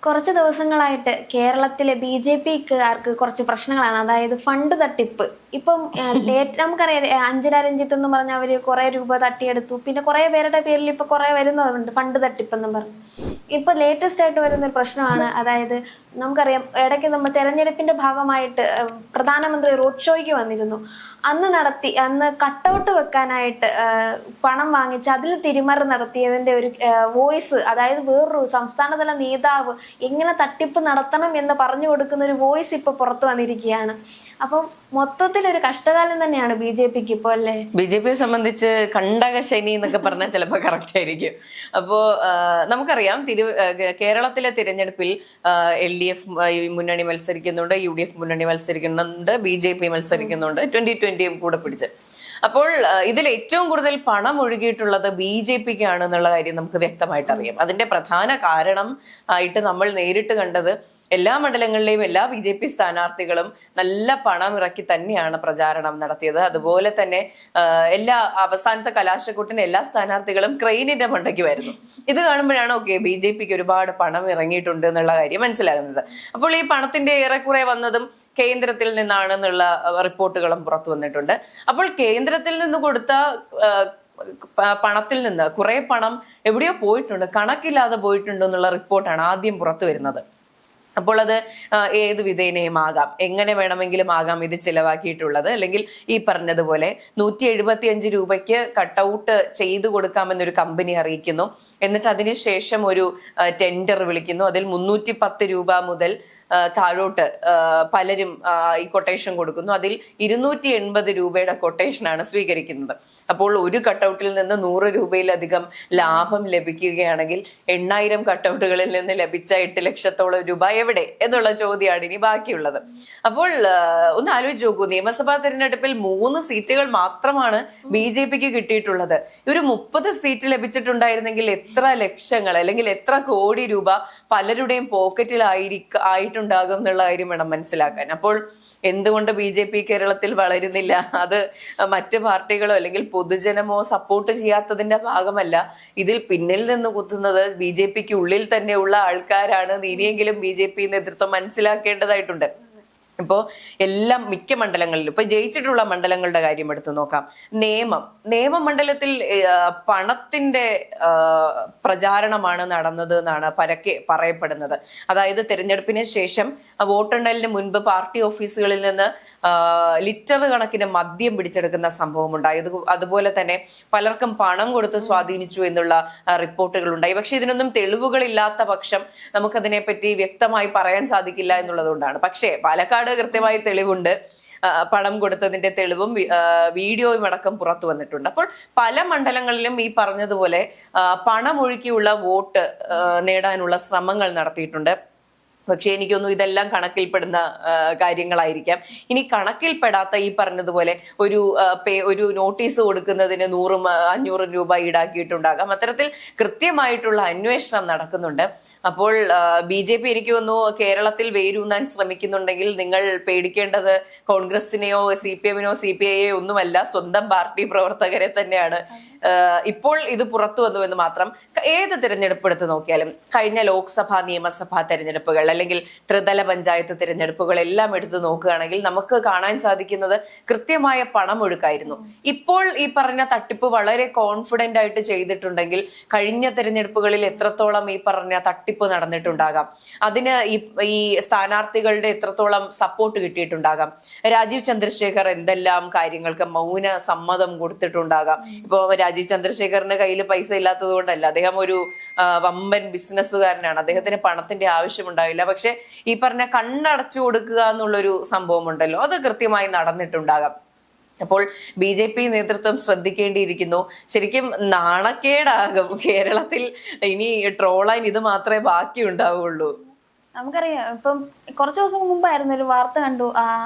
കുറച്ച് ദിവസങ്ങളായിട്ട് കേരളത്തിലെ BJP-ക്കാർക്ക് കുറച്ച് പ്രശ്നങ്ങളാണ്. അതായത് ഫണ്ട് തട്ടിപ്പ്. ഇപ്പം നമുക്കറിയാം, അഞ്ജന രഞ്ജിത്ത് എന്ന് പറഞ്ഞ അവര് കുറെ രൂപ തട്ടിയെടുത്തു. പിന്നെ കുറെ പേരുടെ പേരിൽ ഇപ്പൊ കുറെ വരുന്നതുണ്ട് ഫണ്ട് തട്ടിപ്പ് എന്നും പറഞ്ഞു. ഇപ്പൊ ലേറ്റസ്റ്റ് ആയിട്ട് വരുന്ന ഒരു പ്രശ്നമാണ്. അതായത് നമുക്കറിയാം, ഇടയ്ക്ക് നമ്മൾ തെരഞ്ഞെടുപ്പിന്റെ ഭാഗമായിട്ട് പ്രധാനമന്ത്രി റോഡ് ഷോയ്ക്ക് വന്നിരുന്നു. അന്ന് കട്ടൗട്ട് വെക്കാനായിട്ട് പണം വാങ്ങിച്ച് അതിൽ തിരിമറി നടത്തിയതിന്റെ ഒരു വോയിസ്, അതായത് വേറൊരു സംസ്ഥാനതല നേതാവ് എങ്ങനെ തട്ടിപ്പ് നടത്തണം എന്ന് പറഞ്ഞു കൊടുക്കുന്ന ഒരു വോയിസ് ഇപ്പൊ പുറത്തു വന്നിരിക്കുകയാണ്. അപ്പം മൊത്തത്തിൽ ഒരു കഷ്ടകാലം തന്നെയാണ് BJP-ക്ക് ഇപ്പൊ, അല്ലേ? BJP-യെ സംബന്ധിച്ച് കണ്ടകശനി എന്നൊക്കെ പറഞ്ഞാൽ ചിലപ്പോൾ കറക്റ്റ് ആയിരിക്കും. അപ്പോ നമുക്കറിയാം, കേരളത്തിലെ തിരഞ്ഞെടുപ്പിൽ LDF മുന്നണി മത്സരിക്കുന്നുണ്ട്, UDF മുന്നണി മത്സരിക്കുന്നുണ്ട്, BJP മത്സരിക്കുന്നുണ്ട്, 2020 കൂടെ പിടിച്ച്. അപ്പോൾ ഇതിൽ ഏറ്റവും കൂടുതൽ പണം ഒഴുകിയിട്ടുള്ളത് BJP-ക്കാണ് എന്നുള്ള കാര്യം നമുക്ക് വ്യക്തമായിട്ട് അറിയാം. അതിന്റെ പ്രധാന കാരണം ആയിട്ട് നമ്മൾ നേരിട്ട് കണ്ടത് എല്ലാ മണ്ഡലങ്ങളിലെയും എല്ലാ BJP സ്ഥാനാർത്ഥികളും നല്ല പണം ഇറക്കി തന്നെയാണ് പ്രചാരണം നടത്തിയത്. അതുപോലെ തന്നെ അവസാനത്തെ കലാശക്കൊട്ടിന് എല്ലാ സ്ഥാനാർത്ഥികളും ക്രെയിനിന്റെ മണ്ടയ്ക്ക് വരുന്നു. ഇത് കാണുമ്പോഴാണ് BJP-ക്ക് ഒരുപാട് പണം ഇറങ്ങിയിട്ടുണ്ട് എന്നുള്ള കാര്യം മനസ്സിലാകുന്നത്. അപ്പോൾ ഈ പണത്തിന്റെ ഏറെക്കുറെ വന്നതും കേന്ദ്രത്തിൽ നിന്നാണെന്നുള്ള റിപ്പോർട്ടുകളും പുറത്തു വന്നിട്ടുണ്ട്. അപ്പോൾ കേന്ദ്രത്തിൽ നിന്ന് കൊടുത്ത പണത്തിൽ നിന്ന് കുറെ പണം എവിടെയോ പോയിട്ടുണ്ട്, കണക്കില്ലാതെ പോയിട്ടുണ്ട് എന്നുള്ള റിപ്പോർട്ടാണ് ആദ്യം പുറത്തു വരുന്നത്. അപ്പോൾ അത് ഏത് വിധേനയും ആകാം, എങ്ങനെ വേണമെങ്കിലും ആകാം ഇത് ചിലവാക്കിയിട്ടുള്ളത്. അല്ലെങ്കിൽ ഈ പറഞ്ഞതുപോലെ 175 രൂപയ്ക്ക് കട്ടൗട്ട് ചെയ്തു കൊടുക്കാമെന്നൊരു കമ്പനി അറിയിക്കുന്നു. എന്നിട്ട് അതിനുശേഷം ഒരു ടെൻഡർ വിളിക്കുന്നു. അതിൽ 310 രൂപ മുതൽ താഴോട്ട് പലരും ഈ കൊട്ടേഷൻ കൊടുക്കുന്നു. അതിൽ 280 രൂപയുടെ കൊട്ടേഷനാണ് സ്വീകരിക്കുന്നത്. അപ്പോൾ ഒരു കട്ടൗട്ടിൽ നിന്ന് 100 രൂപയിലധികം ലാഭം ലഭിക്കുകയാണെങ്കിൽ 8000 കട്ടൗട്ടുകളിൽ നിന്ന് ലഭിച്ച 8 ലക്ഷത്തോളം രൂപ എവിടെ എന്നുള്ള ചോദ്യമാണ് ഇനി ബാക്കിയുള്ളത്. അപ്പോൾ ഒന്ന് ആലോചിച്ച് നോക്കൂ, നിയമസഭാ തെരഞ്ഞെടുപ്പിൽ 3 സീറ്റുകൾ മാത്രമാണ് BJP-ക്ക് കിട്ടിയിട്ടുള്ളത്. ഒരു 30 സീറ്റ് ലഭിച്ചിട്ടുണ്ടായിരുന്നെങ്കിൽ എത്ര ലക്ഷങ്ങൾ അല്ലെങ്കിൽ എത്ര കോടി രൂപ പലരുടെയും പോക്കറ്റിൽ ആയിട്ടുണ്ടാകും എന്നുള്ള കാര്യം വേണം മനസ്സിലാക്കാൻ. അപ്പോൾ എന്തുകൊണ്ട് BJP കേരളത്തിൽ വളരുന്നില്ല? അത് മറ്റ് പാർട്ടികളോ അല്ലെങ്കിൽ പൊതുജനമോ സപ്പോർട്ട് ചെയ്യാത്തതിന്റെ ഭാഗമല്ല. ഇതിൽ പിന്നിൽ നിന്ന് കുത്തുന്നത് BJP-ക്ക് ഉള്ളിൽ തന്നെയുള്ള ആൾക്കാരാണ്. ഇനിയെങ്കിലും BJP നേതൃത്വം മനസ്സിലാക്കേണ്ടതായിട്ടുണ്ട്. ഇപ്പോൾ മിക്ക മണ്ഡലങ്ങളിലും ഇപ്പൊ ജയിച്ചിട്ടുള്ള മണ്ഡലങ്ങളുടെ കാര്യം എടുത്തു നോക്കാം. നേമം മണ്ഡലത്തിൽ പണത്തിന്റെ പ്രചാരണമാണ് നടന്നത് എന്നാണ് പരക്കെ പറയപ്പെടുന്നത്. അതായത് തെരഞ്ഞെടുപ്പിന് ശേഷം വോട്ടെണ്ണലിന് മുൻപ് പാർട്ടി ഓഫീസുകളിൽ നിന്ന് ലിറ്റർ കണക്കിന് മദ്യം പിടിച്ചെടുക്കുന്ന സംഭവം ഉണ്ടായി. അതുപോലെ തന്നെ പലർക്കും പണം കൊടുത്ത് സ്വാധീനിച്ചു എന്നുള്ള റിപ്പോർട്ടുകൾ ഉണ്ടായി. പക്ഷെ ഇതിനൊന്നും തെളിവുകളില്ലാത്ത പക്ഷം നമുക്കതിനെപ്പറ്റി വ്യക്തമായി പറയാൻ സാധിക്കില്ല എന്നുള്ളതുകൊണ്ടാണ്. പക്ഷേ പാലക്കാട് കൃത്യമായി തെളിവുണ്ട്. പണം കൊടുത്തതിന്റെ തെളിവും വീഡിയോയും അടക്കം പുറത്തു വന്നിട്ടുണ്ട്. അപ്പോൾ പല മണ്ഡലങ്ങളിലും ഈ പറഞ്ഞതുപോലെ പണമൊഴുക്കിയുള്ള വോട്ട് നേടാനുള്ള ശ്രമങ്ങൾ നടത്തിയിട്ടുണ്ട്. പക്ഷെ എനിക്കൊന്നും ഇതെല്ലാം കണക്കിൽപ്പെടുന്ന കാര്യങ്ങളായിരിക്കാം. ഇനി കണക്കിൽപ്പെടാത്ത ഈ പറഞ്ഞതുപോലെ ഒരു നോട്ടീസ് കൊടുക്കുന്നതിന് 100-500 രൂപ ഈടാക്കിയിട്ടുണ്ടാകാം. അത്തരത്തിൽ കൃത്യമായിട്ടുള്ള അന്വേഷണം നടക്കുന്നുണ്ട്. അപ്പോൾ BJP എനിക്ക് തോന്നുന്നു കേരളത്തിൽ വേരൂന്നാൻ ശ്രമിക്കുന്നുണ്ടെങ്കിൽ നിങ്ങൾ പേടിക്കേണ്ടത് കോൺഗ്രസിനെയോ CPM-നെയോ CPI-യോ ഒന്നുമല്ല, സ്വന്തം പാർട്ടി പ്രവർത്തകരെ തന്നെയാണ്. ഇപ്പോൾ ഇത് പുറത്തു വന്നു എന്ന് മാത്രം. ഏത് തിരഞ്ഞെടുപ്പ് എടുത്ത് നോക്കിയാലും, കഴിഞ്ഞ ലോക്സഭാ നിയമസഭാ തെരഞ്ഞെടുപ്പുകൾ അല്ലെങ്കിൽ ത്രിതല പഞ്ചായത്ത് തിരഞ്ഞെടുപ്പുകൾ എല്ലാം എടുത്തു നോക്കുകയാണെങ്കിൽ നമുക്ക് കാണാൻ സാധിക്കുന്നത് കൃത്യമായ പണമൊഴുക്കായിരുന്നു. ഇപ്പോൾ ഈ പറഞ്ഞ തട്ടിപ്പ് വളരെ കോൺഫിഡന്റ് ആയിട്ട് ചെയ്തിട്ടുണ്ടെങ്കിൽ കഴിഞ്ഞ തിരഞ്ഞെടുപ്പുകളിൽ എത്രത്തോളം ഈ പറഞ്ഞ തട്ടിപ്പ് നടന്നിട്ടുണ്ടാകാം, അതിന് ഈ സ്ഥാനാർത്ഥികളുടെ എത്രത്തോളം സപ്പോർട്ട് കിട്ടിയിട്ടുണ്ടാകാം. രാജീവ് ചന്ദ്രശേഖർ എന്തെല്ലാം കാര്യങ്ങൾക്ക് മൗന സമ്മതം കൊടുത്തിട്ടുണ്ടാകാം. ഇപ്പോ രാജീവ് ചന്ദ്രശേഖറിന്റെ കയ്യിൽ പൈസ ഇല്ലാത്തത് കൊണ്ടല്ല, അദ്ദേഹം ഒരു വമ്പൻ ബിസിനസ്സുകാരനാണ്, അദ്ദേഹത്തിന് പണത്തിന്റെ ആവശ്യമുണ്ടാവില്ല. പക്ഷെ ഈ പറഞ്ഞ കണ്ണടച്ചു കൊടുക്കുക എന്നുള്ളൊരു സംഭവം ഉണ്ടല്ലോ, അത് കൃത്യമായി നടന്നിട്ടുണ്ടാകാം. അപ്പോൾ BJP നേതൃത്വം ശ്രദ്ധിക്കേണ്ടിയിരിക്കുന്നു. ശരിക്കും നാണക്കേടാകും കേരളത്തിൽ. ഇനി ട്രോളാൻ ഇത് മാത്രമേ ബാക്കി ഉണ്ടാവുള്ളൂ. നമുക്കറിയാം, ഇപ്പം കുറച്ചു ദിവസം മുമ്പായിരുന്നു ഒരു വാർത്ത കണ്ടു,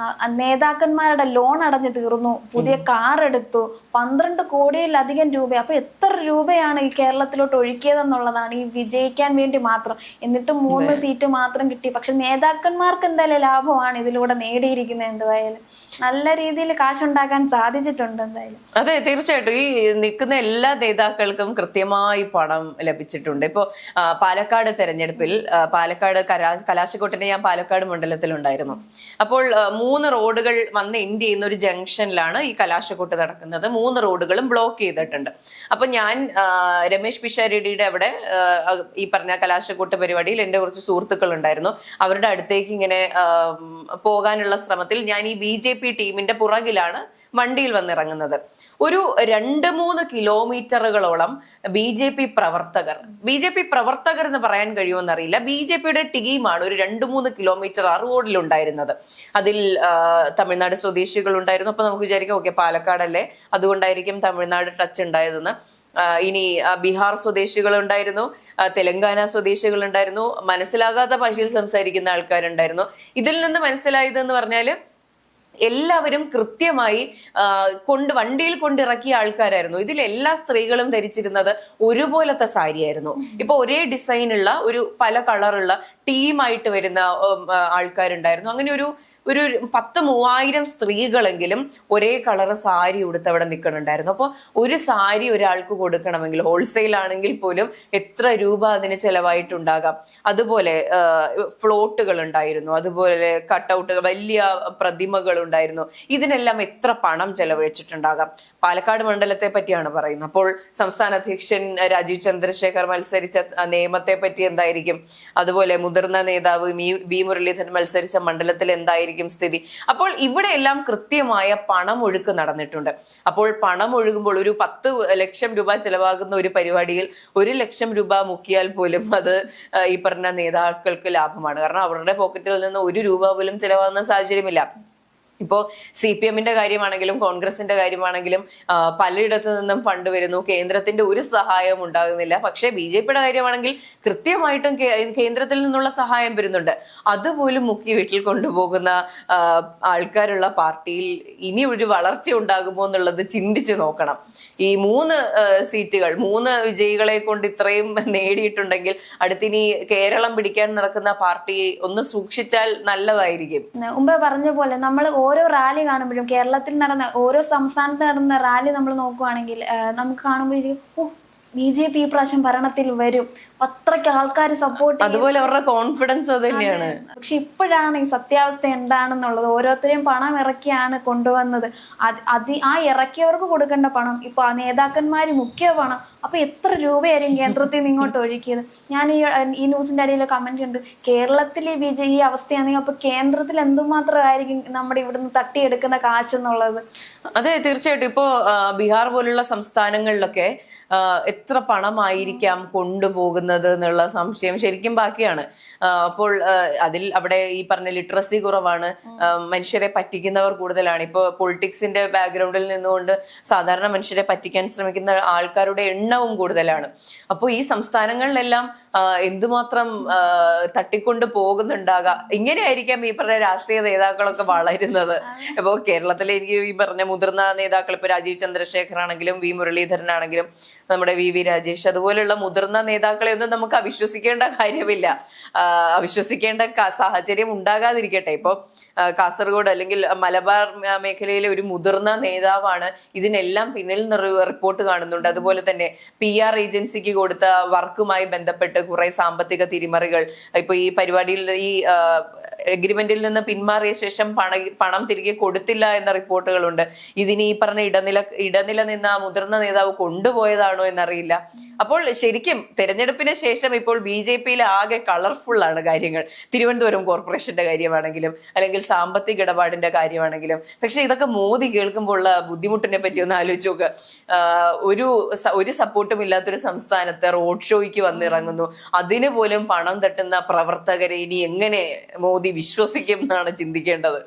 നേതാക്കന്മാരുടെ ലോൺ അടഞ്ഞു തീർന്നു, പുതിയ കാർ എടുത്തു, 12 കോടിയിലധികം രൂപ. അപ്പൊ എത്ര രൂപയാണ് ഈ കേരളത്തിലോട്ട് ഒഴുക്കിയതെന്നുള്ളതാണ് ഈ വിജയിക്കാൻ വേണ്ടി മാത്രം. എന്നിട്ടും 3 സീറ്റ് മാത്രം കിട്ടി. പക്ഷെ നേതാക്കന്മാർക്ക് എന്തായാലും ലാഭമാണ് ഇതിലൂടെ നേടിയിരിക്കുന്നത്. എന്തായാലും നല്ല രീതിയിൽ കാശുണ്ടാക്കാൻ സാധിച്ചിട്ടുണ്ട് എന്തായാലും. അതെ, തീർച്ചയായിട്ടും ഈ നിൽക്കുന്ന എല്ലാ നേതാക്കൾക്കും കൃത്യമായി പണം ലഭിച്ചിട്ടുണ്ട്. ഇപ്പോ പാലക്കാട് തെരഞ്ഞെടുപ്പിൽ പാലക്കാട് കലാശക്കൊട്ടിന്റെ ഞാൻ പാലക്കാട് മണ്ഡലത്തിലുണ്ടായിരുന്നു. അപ്പോൾ 3 റോഡുകൾ വന്ന് എൻഡ് ചെയ്യുന്ന ഒരു ജംഗ്ഷനിലാണ് ഈ കലാശക്കൊട്ട് നടക്കുന്നത്. 3 റോഡുകളും ബ്ലോക്ക് ചെയ്തിട്ടുണ്ട്. അപ്പൊ ഞാൻ രമേശ് പിഷാരടിയുടെ അവിടെ ഈ പറഞ്ഞ കലാശക്കൊട്ട് പരിപാടിയിൽ എന്റെ കുറച്ച് സുഹൃത്തുക്കൾ ഉണ്ടായിരുന്നു. അവരുടെ അടുത്തേക്ക് ഇങ്ങനെ പോകാനുള്ള ശ്രമത്തിൽ ഞാൻ ഈ BJP ടീമിന്റെ പുറകിലാണ് വണ്ടിയിൽ വന്നിറങ്ങുന്നത്. ഒരു 2-3 കിലോമീറ്ററുകളോളം BJP പ്രവർത്തകർ എന്ന് പറയാൻ കഴിയുമെന്നറിയില്ല, BJPയുടെ ടീമാണ് ഒരു 2-3 കിലോമീറ്റർ ആ റോഡിലുണ്ടായിരുന്നത്. അതിൽ തമിഴ്നാട് സ്വദേശികൾ ഉണ്ടായിരുന്നു. അപ്പൊ നമുക്ക് വിചാരിക്കാം ഓക്കെ പാലക്കാടല്ലേ, അതുകൊണ്ടായിരിക്കും തമിഴ്നാട് ടച്ച് ഉണ്ടായതെന്ന്. ഇനി ബീഹാർ സ്വദേശികൾ ഉണ്ടായിരുന്നു, തെലങ്കാന സ്വദേശികൾ ഉണ്ടായിരുന്നു, മനസ്സിലാകാത്ത ഭാഷയിൽ സംസാരിക്കുന്ന ആൾക്കാരുണ്ടായിരുന്നു. ഇതിൽ നിന്ന് മനസ്സിലായതെന്ന് പറഞ്ഞാല് എല്ലാവരും കൃത്യമായി വണ്ടിയിൽ കൊണ്ടിറക്കിയ ആൾക്കാരായിരുന്നു. ഇതിൽ എല്ലാ സ്ത്രീകളും ധരിച്ചിരുന്നത് ഒരുപോലത്തെ സാരിയായിരുന്നു. ഇപ്പൊ ഒരേ ഡിസൈനുള്ള ഒരു പല കളറുള്ള ടീമായിട്ട് വരുന്ന ആൾക്കാരുണ്ടായിരുന്നു. അങ്ങനെ ഒരു 10,000-3000 സ്ത്രീകളെങ്കിലും ഒരേ കളറ് സാരി ഉടുത്ത് അവിടെ നിൽക്കുന്നുണ്ടായിരുന്നു. അപ്പോൾ ഒരു സാരി ഒരാൾക്ക് കൊടുക്കണമെങ്കിൽ ഹോൾസെയിൽ ആണെങ്കിൽ പോലും എത്ര രൂപ അതിന് ചെലവായിട്ടുണ്ടാകാം. അതുപോലെ ഫ്ലോട്ടുകൾ ഉണ്ടായിരുന്നു, അതുപോലെ കട്ടൗട്ടുകൾ, വലിയ പ്രതിമകൾ ഉണ്ടായിരുന്നു. ഇതിനെല്ലാം എത്ര പണം ചെലവഴിച്ചിട്ടുണ്ടാകാം. പാലക്കാട് മണ്ഡലത്തെ പറ്റിയാണ് പറയുന്നത്. അപ്പോൾ സംസ്ഥാന അധ്യക്ഷൻ രാജീവ് ചന്ദ്രശേഖർ മത്സരിച്ച നിയമത്തെ പറ്റി എന്തായിരിക്കും, അതുപോലെ മുതിർന്ന നേതാവ് വി മുരളീധരൻ മത്സരിച്ച മണ്ഡലത്തിൽ എന്തായിരിക്കും സ്ഥിതി. അപ്പോൾ ഇവിടെ എല്ലാം കൃത്യമായ പണമൊഴുക്ക് നടന്നിട്ടുണ്ട്. അപ്പോൾ പണം ഒഴുകുമ്പോൾ ഒരു 10 ലക്ഷം രൂപ ചെലവാകുന്ന ഒരു പരിപാടിയിൽ 1 ലക്ഷം രൂപ മുക്കിയാൽ പോലും അത് ഈ പറഞ്ഞ നേതാക്കൾക്ക് ലാഭമാണ്. കാരണം അവരുടെ പോക്കറ്റിൽ നിന്ന് 1 രൂപ പോലും ചെലവാകുന്ന സാഹചര്യമില്ല. ഇപ്പോ CPM-ന്റെ കാര്യമാണെങ്കിലും കോൺഗ്രസിന്റെ കാര്യമാണെങ്കിലും പലയിടത്തു നിന്നും ഫണ്ട് വരുന്നു, കേന്ദ്രത്തിന്റെ ഒരു സഹായവും ഉണ്ടാകുന്നില്ല. പക്ഷെ BJPയുടെ കാര്യമാണെങ്കിൽ കൃത്യമായിട്ടും കേന്ദ്രത്തിൽ നിന്നുള്ള സഹായം വരുന്നുണ്ട്. അതുപോലും മുക്കി വീട്ടിൽ കൊണ്ടുപോകുന്ന ആൾക്കാരുള്ള പാർട്ടിയിൽ ഇനി ഒരു വളർച്ച ഉണ്ടാകുമോ എന്നുള്ളത് ചിന്തിച്ചു നോക്കണം. ഈ 3 സീറ്റുകൾ 3 വിജയികളെ കൊണ്ട് ഇത്രയും നേടിയിട്ടുണ്ടെങ്കിൽ അടുത്തിനി കേരളം പിടിക്കാൻ നടക്കുന്ന പാർട്ടി ഒന്ന് സൂക്ഷിച്ചാൽ നല്ലതായിരിക്കും. മുമ്പേ പറഞ്ഞ പോലെ നമ്മൾ ഓരോ റാലി കാണുമ്പോഴും കേരളത്തിൽ നടന്ന ഓരോ സംസ്ഥാനത്ത് നടന്ന റാലി നമ്മൾ നോക്കുവാണെങ്കിൽ നമുക്ക് കാണുമ്പോൾ BJP ഈ പ്രാവശ്യം ഭരണത്തിൽ വരും, അത്രയ്ക്ക് ആൾക്കാർ സപ്പോർട്ട്, അതുപോലെ അവരുടെ കോൺഫിഡൻസ് അത് തന്നെയാണ്. പക്ഷെ ഇപ്പോഴാണ് ഈ സത്യാവസ്ഥ എന്താണെന്നുള്ളത്. ഓരോരുത്തരെയും പണം ഇറക്കിയാണ് കൊണ്ടുവന്നത്. ആ ഇറക്കിയവർക്ക് കൊടുക്കേണ്ട പണം ഇപ്പൊ ആ നേതാക്കന്മാര് മുഖ്യ പണം. അപ്പൊ എത്ര രൂപയായിരിക്കും കേന്ദ്രത്തിൽ നിന്ന് ഇങ്ങോട്ട് ഒഴുക്കിയത്? ഞാൻ ഈ ന്യൂസിന്റെ അടിയിൽ കമന്റ് ഉണ്ട്, കേരളത്തിൽ ഈ അവസ്ഥയാണെങ്കിൽ അപ്പൊ കേന്ദ്രത്തിൽ എന്തുമാത്രമായിരിക്കും നമ്മുടെ ഇവിടുന്ന് തട്ടിയെടുക്കുന്ന കാശെന്നുള്ളത്. അതെ, തീർച്ചയായിട്ടും. ഇപ്പോ ബീഹാർ പോലുള്ള സംസ്ഥാനങ്ങളിലൊക്കെ എത്ര പണമായിരിക്കാം കൊണ്ടുപോകുന്നത് എന്നുള്ള സംശയം ശരിക്കും ബാക്കിയാണ്. അപ്പോൾ അവിടെ ഈ പറഞ്ഞ ലിറ്ററസി കുറവാണ്, മനുഷ്യരെ പറ്റിക്കുന്നവർ കൂടുതലാണ്. ഇപ്പൊ പൊളിറ്റിക്സിന്റെ ബാക്ക്ഗ്രൗണ്ടിൽ നിന്നുകൊണ്ട് സാധാരണ മനുഷ്യരെ പറ്റിക്കാൻ ശ്രമിക്കുന്ന ആൾക്കാരുടെ എണ്ണവും കൂടുതലാണ്. അപ്പോൾ ഈ സംസ്ഥാനങ്ങളിലെല്ലാം എന്തുമാത്രം തട്ടിക്കൊണ്ട് പോകുന്നുണ്ടാകാം. ഇങ്ങനെയായിരിക്കാം ഈ പറഞ്ഞ രാഷ്ട്രീയ നേതാക്കളൊക്കെ വളരുന്നത്. ഇപ്പൊ കേരളത്തിലെ എനിക്ക് ഈ പറഞ്ഞ മുതിർന്ന നേതാക്കൾ, ഇപ്പൊ രാജീവ് ചന്ദ്രശേഖർ ആണെങ്കിലും വി മുരളീധരൻ ആണെങ്കിലും നമ്മുടെ VV രാജേഷ്, അതുപോലുള്ള മുതിർന്ന നേതാക്കളെ ഒന്നും നമുക്ക് അവിശ്വസിക്കേണ്ട കാര്യമില്ല. അവിശ്വസിക്കേണ്ട സാഹചര്യം ഉണ്ടാകാതിരിക്കട്ടെ. ഇപ്പൊ കാസർഗോഡ് അല്ലെങ്കിൽ മലബാർ മേഖലയിലെ ഒരു മുതിർന്ന നേതാവാണ് ഇതിനെല്ലാം പിന്നിൽ റിപ്പോർട്ട് കാണുന്നുണ്ട്. അതുപോലെ തന്നെ PR ഏജൻസിക്ക് കൊടുത്ത വർക്കുമായി ബന്ധപ്പെട്ട് കുറെ സാമ്പത്തിക തിരിമറികൾ, ഇപ്പൊ ഈ പരിപാടിയിൽ ഈ എഗ്രിമെന്റിൽ നിന്ന് പിന്മാറിയ ശേഷം പണം തിരികെ കൊടുത്തില്ല എന്ന റിപ്പോർട്ടുകളുണ്ട്. ഇതിന് ഈ പറഞ്ഞ ഇടനില നിന്ന് ആ മുതിർന്ന നേതാവ് കൊണ്ടുപോയതാണോ എന്നറിയില്ല. അപ്പോൾ ശരിക്കും തെരഞ്ഞെടുപ്പിന് ശേഷം ഇപ്പോൾ BJPയിൽ ആകെ കളർഫുൾ ആണ് കാര്യങ്ങൾ. തിരുവനന്തപുരം കോർപ്പറേഷന്റെ കാര്യമാണെങ്കിലും അല്ലെങ്കിൽ സാമ്പത്തിക ഇടപാടിന്റെ കാര്യമാണെങ്കിലും. പക്ഷെ ഇതൊക്കെ മോദി കേൾക്കുമ്പോൾ ഉള്ള ബുദ്ധിമുട്ടിനെ പറ്റി ഒന്ന് ആലോചിച്ച് നോക്ക്. ഒരു സപ്പോർട്ടും ഇല്ലാത്തൊരു സംസ്ഥാനത്ത് റോഡ് ഷോയ്ക്ക് വന്നിറങ്ങുന്നു. അതിന് പോലും പണം തട്ടുന്ന പ്രവർത്തകരെ ഇനി എങ്ങനെ മോദി വിശ്വസിക്കും എന്നാണ് ചിന്തിക്കേണ്ടത്.